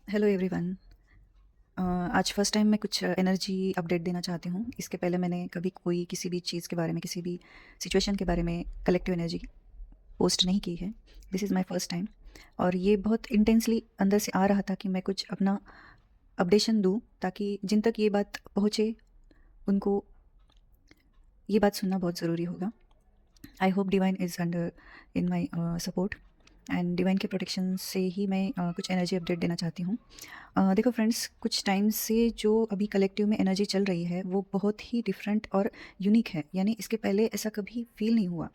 Hello everyone. आज first time मैं कुछ एनर्जी अपडेट देना चाहती हूँ। इसके पहले मैंने कभी कोई किसी भी चीज़ के बारे में, किसी भी सिचुएशन के बारे में कलेक्टिव एनर्जी पोस्ट नहीं की है। This is my first time और ये बहुत इंटेंसली अंदर से आ रहा था कि मैं कुछ अपना अपडेशन दूँ, ताकि जिन तक ये बात पहुँचे उनको ये बात सुनना बहुत ज़रूरी होगा। I hope divine is under in my support and divine के प्रोटेक्शन से ही मैं कुछ एनर्जी अपडेट देना चाहती हूँ। देखो फ्रेंड्स, कुछ टाइम से जो अभी कलेक्टिव में एनर्जी चल रही है वो बहुत ही डिफरेंट और यूनिक है, यानी इसके पहले ऐसा कभी फील नहीं हुआ।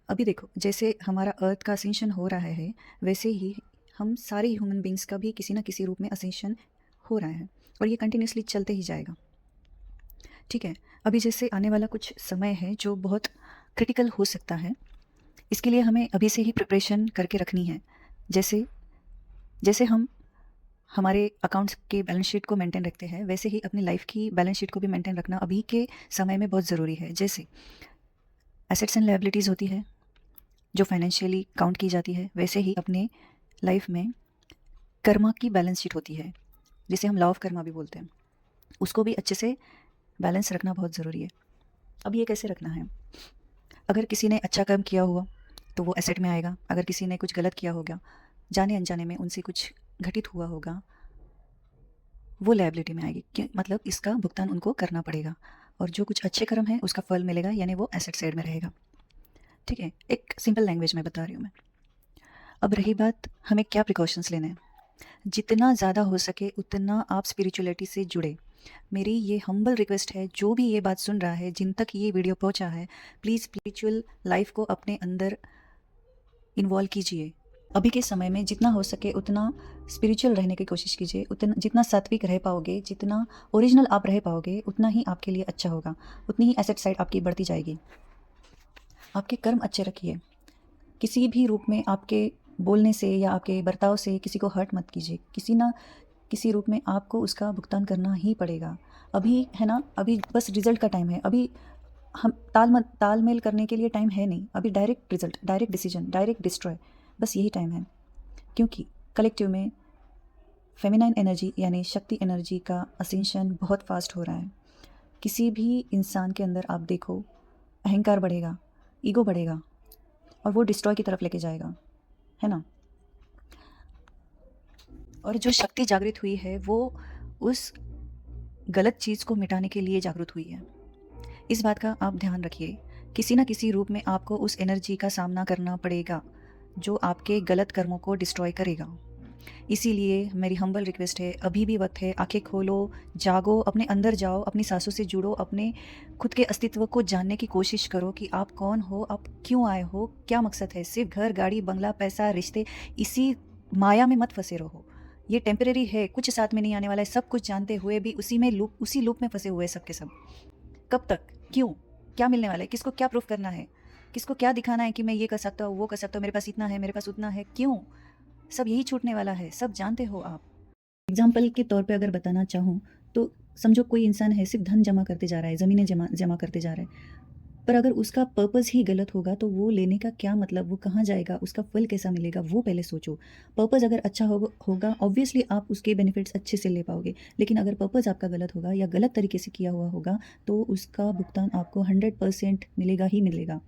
अभी देखो, जैसे हमारा अर्थ का असेंशन हो रहा है, वैसे ही हम सारे ह्यूमन बींग्स का भी किसी ना किसी रूप में असेंशन हो रहा है और ये कंटिन्यूसली चलते ही जाएगा। ठीक है, अभी जैसे आने वाला कुछ समय है जो बहुत क्रिटिकल हो सकता है। इसके लिए हमें अभी से ही प्रिपरेशन करके रखनी है। जैसे जैसे हम हमारे अकाउंट्स के बैलेंस शीट को मेंटेन रखते हैं, वैसे ही अपनी लाइफ की बैलेंस शीट को भी मेंटेन रखना अभी के समय में बहुत ज़रूरी है। जैसे एसेट्स एंड लायबिलिटीज़ होती है जो फाइनेंशियली काउंट की जाती है, वैसे ही अपने लाइफ में कर्मा की बैलेंस शीट होती है, जिसे हम लॉ ऑफ कर्मा भी बोलते हैं। उसको भी अच्छे से बैलेंस रखना बहुत ज़रूरी है। अब ये कैसे रखना है? अगर किसी ने अच्छा कर्म किया हुआ तो वो एसेट में आएगा। अगर किसी ने कुछ गलत किया होगा, जाने अनजाने में उनसे कुछ घटित हुआ होगा, वो लायबिलिटी में आएगी कि मतलब इसका भुगतान उनको करना पड़ेगा। और जो कुछ अच्छे कर्म है उसका फल मिलेगा, यानी वो एसेट साइड में रहेगा। ठीक है, एक सिंपल लैंग्वेज में बता रही हूँ मैं। अब रही बात हमें क्या प्रिकॉशंस लेने हैं, जितना ज़्यादा हो सके उतना आप स्पिरिचुअलिटी से जुड़े। मेरी ये हम्बल रिक्वेस्ट है, जो भी ये बात सुन रहा है, जिन तक ये वीडियो पहुंचा है, प्लीज़ स्पिरिचुअल लाइफ को अपने अंदर इन्वॉल्व कीजिए। अभी के समय में जितना हो सके उतना स्पिरिचुअल रहने की कोशिश कीजिए। उतना जितना सात्विक रह पाओगे, जितना ओरिजिनल आप रह पाओगे, उतना ही आपके लिए अच्छा होगा, उतनी ही एसेट साइड आपकी बढ़ती जाएगी। आपके कर्म अच्छे रखिए। किसी भी रूप में आपके बोलने से या आपके बर्ताव से किसी को हर्ट मत कीजिए। किसी ना किसी रूप में आपको उसका भुगतान करना ही पड़ेगा। अभी है ना, अभी बस रिजल्ट का टाइम है। अभी हम तालमेल करने के लिए टाइम है नहीं। अभी direct result, direct decision, direct destroy, बस यही टाइम है। क्योंकि कलेक्टिव में फेमिनाइन एनर्जी यानी शक्ति एनर्जी का असेंशन बहुत फास्ट हो रहा है। किसी भी इंसान के अंदर आप देखो, अहंकार बढ़ेगा, ईगो बढ़ेगा और वो डिस्ट्रॉय की तरफ लेके जाएगा, है ना। और जो शक्ति जागृत हुई है वो उस गलत चीज़ को मिटाने के लिए जागृत हुई है। इस बात का आप ध्यान रखिए। किसी ना किसी रूप में आपको उस एनर्जी का सामना करना पड़ेगा जो आपके गलत कर्मों को डिस्ट्रॉय करेगा। इसीलिए मेरी हम्बल रिक्वेस्ट है, अभी भी वक्त है, आंखें खोलो, जागो, अपने अंदर जाओ, अपनी सांसों से जुड़ो, अपने खुद के अस्तित्व को जानने की कोशिश करो कि आप कौन हो, आप क्यों आए हो, क्या मकसद है। सिर्फ घर, गाड़ी, बंगला, पैसा, रिश्ते, इसी माया में मत फंसे रहो। ये टेम्परेरी है, कुछ साथ में नहीं आने वाला है। सब कुछ जानते हुए भी उसी लूप में फंसे हुए हैं सब के सब। कब तक? क्यों? क्या मिलने वाला है? किसको क्या प्रूफ करना है? किसको क्या दिखाना है कि मैं ये कर सकता हूँ, वो कर सकता हूँ, मेरे पास इतना है, मेरे पास उतना है? क्यों? सब यही छूटने वाला है, सब जानते हो आप। एग्जाम्पल के तौर पे अगर बताना चाहूँ तो समझो कोई इंसान है, सिर्फ धन जमा करते जा रहा है, ज़मीनें जमा जमा करते जा रहा है। पर अगर उसका पर्पस ही गलत होगा तो वो लेने का क्या मतलब, वो कहाँ जाएगा, उसका फल कैसा मिलेगा, वो पहले सोचो। पर्पस अगर अच्छा होगा ऑब्वियसली आप उसके बेनिफिट्स अच्छे से ले पाओगे। लेकिन अगर पर्पस आपका गलत होगा या गलत तरीके से किया हुआ होगा तो उसका भुगतान आपको 100% मिलेगा ही मिलेगा।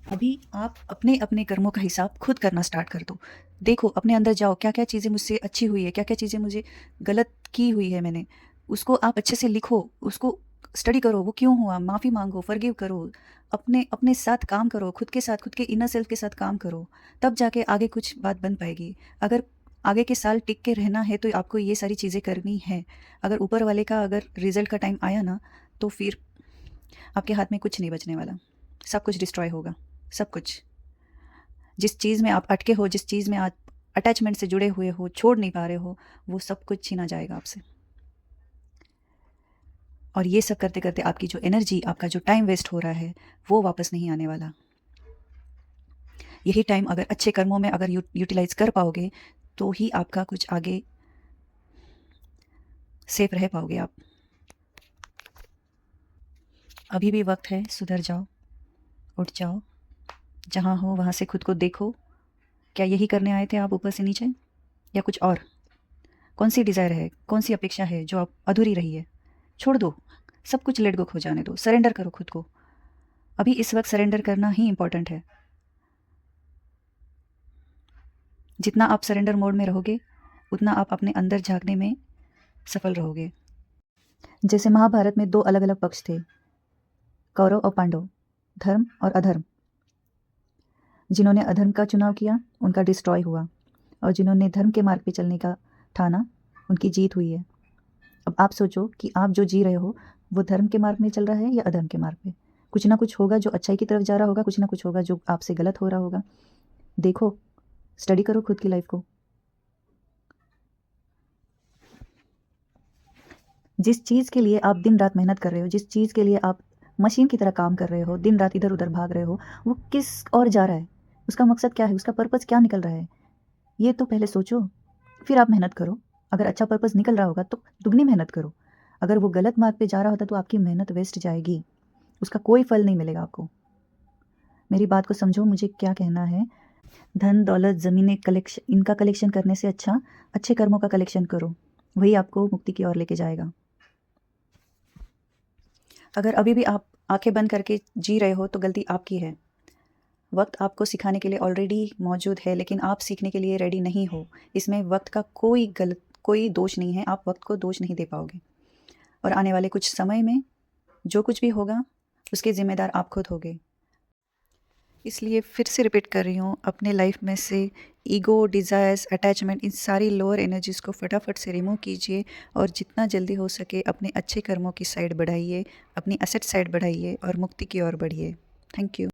अभी आप अपने अपने कर्मों का हिसाब खुद करना स्टार्ट कर दो। देखो, अपने अंदर जाओ, क्या क्या चीज़ें मुझसे अच्छी हुई है, क्या क्या चीज़ें मुझे गलत की हुई है मैंने, उसको आप अच्छे से लिखो, उसको स्टडी करो, वो क्यों हुआ, माफ़ी मांगो, फॉरगिव करो। अपने अपने साथ काम करो, खुद के साथ, खुद के इनर सेल्फ के साथ काम करो। तब जाके आगे कुछ बात बन पाएगी। अगर आगे के साल टिक के रहना है तो आपको ये सारी चीज़ें करनी है। अगर ऊपर वाले का अगर रिजल्ट का टाइम आया ना, तो फिर आपके हाथ में कुछ नहीं बचने वाला। सब कुछ डिस्ट्रॉय होगा, सब कुछ। जिस चीज़ में आप अटके हो, जिस चीज़ में आप अटैचमेंट से जुड़े हुए हो, छोड़ नहीं पा रहे हो, वो सब कुछ छीना जाएगा आपसे। और ये सब करते करते आपकी जो एनर्जी, आपका जो टाइम वेस्ट हो रहा है, वो वापस नहीं आने वाला। यही टाइम अगर अच्छे कर्मों में अगर यूटिलाइज कर पाओगे तो ही आपका कुछ आगे सेफ रह पाओगे आप। अभी भी वक्त है, सुधर जाओ, उठ जाओ, जहाँ हो वहाँ से खुद को देखो। क्या यही करने आए थे आप ऊपर से नीचे? या कुछ और? कौन सी डिज़ायर है, कौन सी अपेक्षा है जो आप अधूरी रही है? छोड़ दो, सब कुछ लेट गो हो जाने दो, सरेंडर करो खुद को। अभी इस वक्त सरेंडर करना ही इम्पॉर्टेंट है। जितना आप सरेंडर मोड में रहोगे उतना आप अपने अंदर झांकने में सफल रहोगे। जैसे महाभारत में दो अलग अलग पक्ष थे, कौरव और पांडव, धर्म और अधर्म। जिन्होंने अधर्म का चुनाव किया उनका डिस्ट्रॉय हुआ, और जिन्होंने धर्म के मार्ग पे चलने का ठाना उनकी जीत हुई है। अब आप सोचो कि आप जो जी रहे हो वो धर्म के मार्ग में चल रहा है या अधर्म के मार्ग पे। कुछ ना कुछ होगा जो अच्छाई की तरफ जा रहा होगा, कुछ ना कुछ होगा जो आपसे गलत हो रहा होगा। देखो, स्टडी करो खुद की लाइफ को। जिस चीज़ के लिए आप दिन रात मेहनत कर रहे हो, जिस चीज़ के लिए आप मशीन की तरह काम कर रहे हो, दिन रात इधर उधर भाग रहे हो, वो किस और जा रहा है? उसका मकसद क्या है? उसका पर्पज़ क्या निकल रहा है? ये तो पहले सोचो, फिर आप मेहनत करो। अगर अच्छा पर्पज़ निकल रहा होगा तो दुगनी मेहनत करो। अगर वो गलत मार्ग पे जा रहा होता तो आपकी मेहनत वेस्ट जाएगी, उसका कोई फल नहीं मिलेगा आपको। मेरी बात को समझो, मुझे क्या कहना है। धन दौलत ज़मीनें कलेक्शन, इनका कलेक्शन करने से अच्छा अच्छे कर्मों का कलेक्शन करो, वही आपको मुक्ति की ओर लेके जाएगा। अगर अभी भी आप आंखें बंद करके जी रहे हो तो गलती आपकी है। वक्त आपको सिखाने के लिए ऑलरेडी मौजूद है, लेकिन आप सीखने के लिए रेडी नहीं हो। इसमें वक्त का कोई दोष नहीं है, आप वक्त को दोष नहीं दे पाओगे। और आने वाले कुछ समय में जो कुछ भी होगा उसके ज़िम्मेदार आप खुद होगे। इसलिए फिर से रिपीट कर रही हूँ, अपने लाइफ में से ईगो, डिज़ायर्स, अटैचमेंट, इन सारी लोअर एनर्जीज़ को फटाफट से रिमूव कीजिए और जितना जल्दी हो सके अपने अच्छे कर्मों की साइड बढ़ाइए, अपनी एसेट साइड बढ़ाइए और मुक्ति की ओर बढ़िए। Thank you.